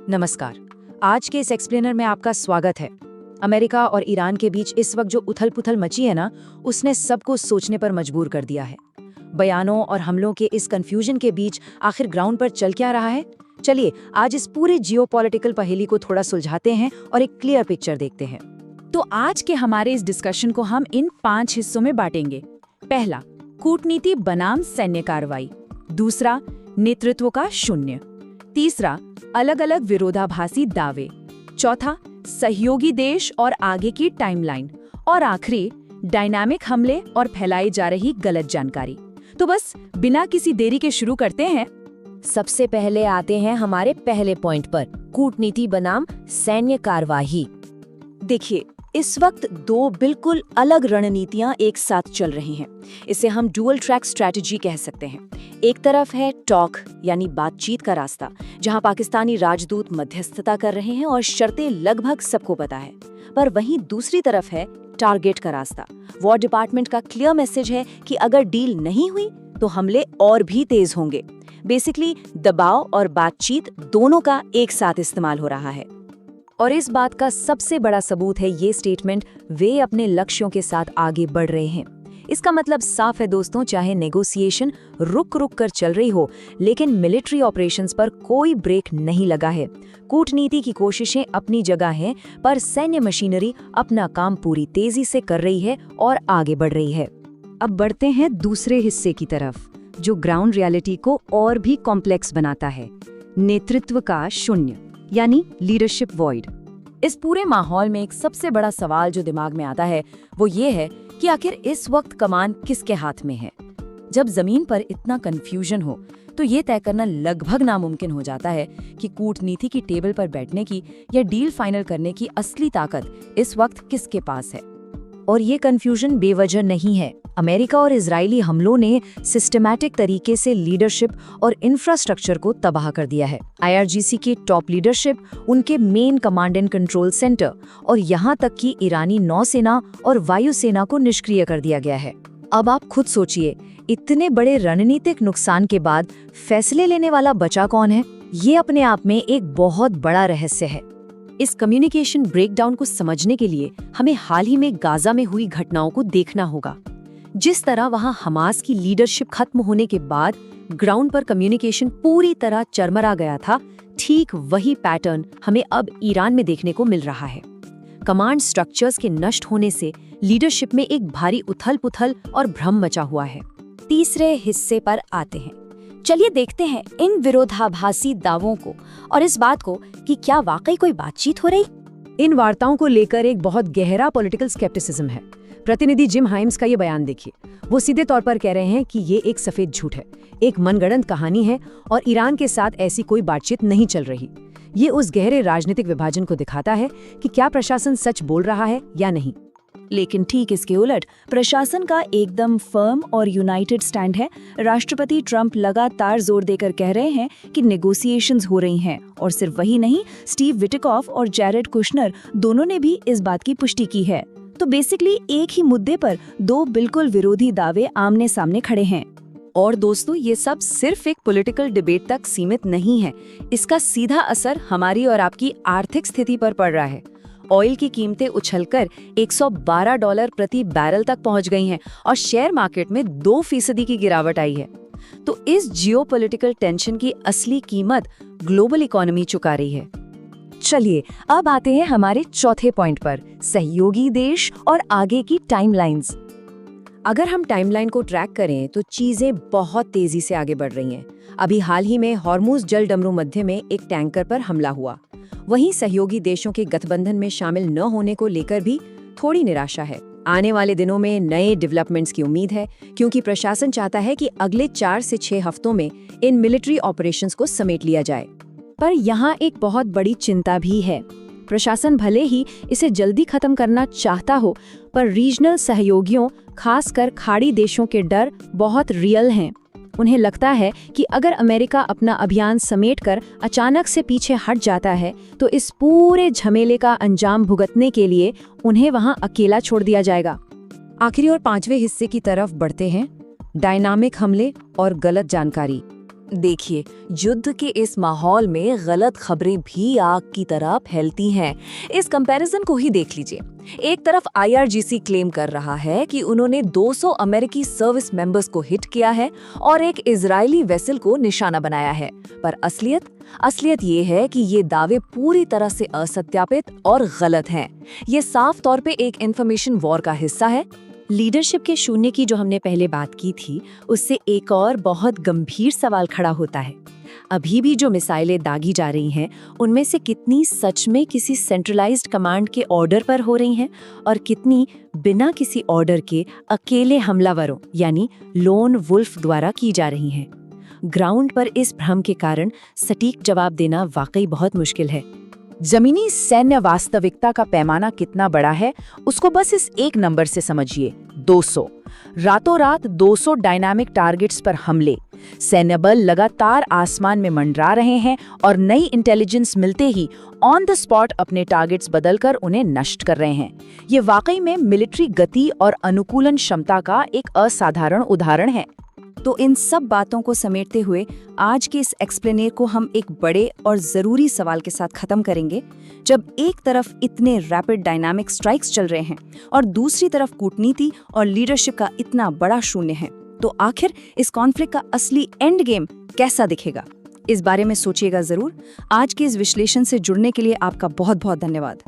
नमस्कार। आज के इस एक्सप्लेनर में आपका स्वागत है। अमेरिका और ईरान के बीच इस वक्त जो उथल-पुथल मची है ना, उसने सबको सोचने पर मजबूर कर दिया है। बयानों और हमलों के इस कंफ्यूजन के बीच आखिर ग्राउंड पर चल क्या रहा है? चलिए आज इस पूरे जियोपॉलिटिकल पहेली को थोड़ा सुलझाते हैं और एक क्लियर पिक्चर देखते हैं। तो आज के हमारे इस डिस्कशन को हम इन 5 हिस्सों में बांटेंगे। पहला, कूटनीति बनाम सैन्य कार्रवाई। दूसरा, नेतृत्व का शून्य। तीसरा, अलग अलग विरोधाभासी दावे। चौथा, सहयोगी देश और आगे की टाइमलाइन। और आखिरी, डायनामिक हमले और फैलाई जा रही गलत जानकारी। तो बस बिना किसी देरी के शुरू करते हैं। सबसे पहले आते हैं हमारे पहले पॉइंट पर, कूटनीति बनाम सैन्य कार्यवाही। देखिए, इस वक्त दो बिल्कुल अलग रणनीतियां एक साथ चल रही हैं। इसे हम डुअल ट्रैक स्ट्रैटेजी कह सकते हैं। एक तरफ है टॉक यानी बातचीत का रास्ता, जहां पाकिस्तानी राजदूत मध्यस्थता कर रहे हैं और शर्तें लगभग सबको पता है। पर वहीं दूसरी तरफ है टारगेट का रास्ता। वॉर डिपार्टमेंट का क्लियर मैसेज है कि अगर डील नहीं हुई तो हमले और भी तेज होंगे। बेसिकली दबाव और बातचीत दोनों का एक साथ इस्तेमाल हो रहा है। और इस बात का सबसे बड़ा सबूत है ये स्टेटमेंट, वे अपने लक्ष्यों के साथ आगे बढ़ रहे हैं। इसका मतलब साफ है दोस्तों, चाहे नेगोशिएशन रुक रुक कर चल रही हो, लेकिन मिलिट्री ऑपरेशंस पर कोई ब्रेक नहीं लगा है। कूटनीति की कोशिशें अपनी जगह हैं, पर सैन्य मशीनरी अपना काम पूरी तेजी से कर रही है और आगे बढ़ रही है। अब बढ़ते हैं दूसरे हिस्से की तरफ, जो ग्राउंड रियलिटी को और भी कॉम्प्लेक्स बनाता है, नेतृत्व का शून्य यानी लीडरशिप वॉइड। इस पूरे माहौल में एक सबसे बड़ा सवाल जो दिमाग में आता है वो ये है कि आखिर इस वक्त कमान किसके हाथ में है। जब जमीन पर इतना कंफ्यूजन हो तो ये तय करना लगभग नामुमकिन हो जाता है कि कूटनीति की टेबल पर बैठने की या डील फाइनल करने की असली ताकत इस वक्त किसके पास है। और ये कंफ्यूजन बेवजह नहीं है। अमेरिका और इजरायली हमलों ने सिस्टमैटिक तरीके से लीडरशिप और इंफ्रास्ट्रक्चर को तबाह कर दिया है। IRGC की टॉप लीडरशिप, उनके main command and control centre और यहाँ तक कि ईरानी नौसेना और वायुसेना को निष्क्रिय कर दिया गया है। अब आप खुद सोचिए, इतने बड़े रणनीतिक नुकसान के बाद फैसले लेने वाला बचा कौन है? ये अपने आप में एक बहुत बड़ा रहस्य है। इस कम्युनिकेशन ब्रेकडाउन को समझने के लिए हमें हाल ही में गाजा में हुई घटनाओं को देखना होगा। जिस तरह वहां हमास की लीडरशिप खत्म होने के बाद ग्राउंड पर कम्युनिकेशन पूरी तरह चरमरा गया था, ठीक वही पैटर्न हमें अब ईरान में देखने को मिल रहा है। कमांड स्ट्रक्चर्स के नष्ट होने से लीडरशिप में एक भारी उथल-पुथल और भ्रम मचा हुआ है। तीसरे हिस्से पर आते हैं। चलिए देखते हैं इन विरोधाभासी दावों को और इस बात को कि क्या वाकई कोई बातचीत हो रही। इन वार्ताओं को लेकर एक बहुत गहरा पॉलिटिकल स्केप्टिसिज्म है। प्रतिनिधि जिम हाइम्स का ये बयान देखिए। वो सीधे तौर पर कह रहे हैं कि ये एक सफेद झूठ है, एक मनगढ़ंत कहानी है और ईरान के साथ ऐसी कोई बातचीत नहीं चल रही। ये उस गहरे राजनीतिक विभाजन को दिखाता है कि क्या प्रशासन सच बोल रहा है या नहीं। लेकिन ठीक इसके उलट प्रशासन का एकदम फर्म और यूनाइटेड स्टैंड है। राष्ट्रपति ट्रंप लगातार जोर देकर कह रहे हैं कि नेगोशिएशंस हो रही हैं, और सिर्फ वही नहीं, स्टीव विटिकॉफ और जैरेड कुशनर दोनों ने भी इस बात की पुष्टि की है। तो बेसिकली एक ही मुद्दे पर दो बिल्कुल विरोधी दावे आमने सामने खड़े हैं। और दोस्तों, ये सब सिर्फ एक पॉलिटिकल डिबेट तक सीमित नहीं है। इसका सीधा असर हमारी और आपकी आर्थिक स्थिति पर पड़ रहा है। ऑयल की कीमतें उछलकर $112 प्रति बैरल तक पहुंच गई हैं और शेयर मार्केट में 2% की गिरावट आई है। तो इस जियोपॉलिटिकल टेंशन की असली कीमत ग्लोबल इकोनॉमी चुका रही है। चलिए अब आते हैं हमारे चौथे पॉइंट पर, सहयोगी देश और आगे की टाइमलाइंस। अगर हम टाइमलाइन को ट्रैक करें तो चीजें बहुत तेजी से आगे बढ़ रही हैं। अभी हाल ही में हॉर्मुज जल डमरू मध्य में एक टैंकर पर हमला हुआ। वहीं सहयोगी देशों के गठबंधन में शामिल न होने को लेकर भी थोड़ी निराशा है। आने वाले दिनों में नए डेवलपमेंट्स की उम्मीद है, क्योंकि प्रशासन चाहता है कि अगले 4 से 6 हफ्तों में इन मिलिट्री ऑपरेशंस को समेट लिया जाए। पर यहाँ एक बहुत बड़ी चिंता भी है। प्रशासन भले ही इसे जल्दी खत्म करना चाहता हो, पर रीजनल सहयोगियों, खासकर खाड़ी देशों के डर बहुत रियल हैं। उन्हें लगता है कि अगर अमेरिका अपना अभियान समेटकर अचानक से पीछे हट जाता है तो इस पूरे झमेले का अंजाम भुगतने के लिए उन्हें वहां अकेला छोड़ दिया जाएगा। आखिरी और 5वें हिस्से की तरफ बढ़ते हैं, डायनामिक हमले और गलत जानकारी। देखिए, युद्ध के इस माहौल में गलत खबरें भी आग की तरह फैलती हैं। इस कंपैरिजन को ही देख लीजिए। एक तरफ IRGC क्लेम कर रहा है कि उन्होंने 200 अमेरिकी सर्विस मेंबर्स को हिट किया है और एक इजरायली वेसल को निशाना बनाया है, पर असलियत ये है कि ये दावे पूरी तरह से असत्यापित और गलत हैं। ये साफ तौर पे एक इंफॉर्मेशन वॉर का हिस्सा है। लीडरशिप के शून्य की जो हमने पहले बात की थी, उससे एक और बहुत गंभीर सवाल खड़ा होता है। अभी भी जो मिसाइलें दागी जा रही हैं, उनमें से कितनी सच में किसी सेंट्रलाइज्ड कमांड के ऑर्डर पर हो रही हैं और कितनी बिना किसी ऑर्डर के अकेले हमलावरों यानी लोन वुल्फ द्वारा की जा रही हैं। ग्राउंड पर इस भ्रम के कारण सटीक जवाब देना वाकई बहुत मुश्किल है। जमीनी सैन्य वास्तविकता का पैमाना कितना बड़ा है, उसको बस इस एक नंबर से समझिए, 200। रातों रात 200 डायनामिक टारगेट्स पर हमले। सैन्य बल लगातार आसमान में मंडरा रहे हैं और नई इंटेलिजेंस मिलते ही ऑन द स्पॉट अपने टारगेट्स बदलकर उन्हें नष्ट कर रहे हैं। ये वाकई में मिलिट्री गति और अनुकूलन क्षमता का एक असाधारण उदाहरण है। तो इन सब बातों को समेटते हुए आज के इस एक्सप्लेनेर को हम एक बड़े और ज़रूरी सवाल के साथ ख़त्म करेंगे। जब एक तरफ इतने रैपिड डायनामिक स्ट्राइक्स चल रहे हैं और दूसरी तरफ कूटनीति और लीडरशिप का इतना बड़ा शून्य है, तो आखिर इस कॉन्फ्लिक्ट का असली एंड गेम कैसा दिखेगा? इस बारे में सोचिएगा ज़रूर। आज के इस विश्लेषण से जुड़ने के लिए आपका बहुत बहुत धन्यवाद।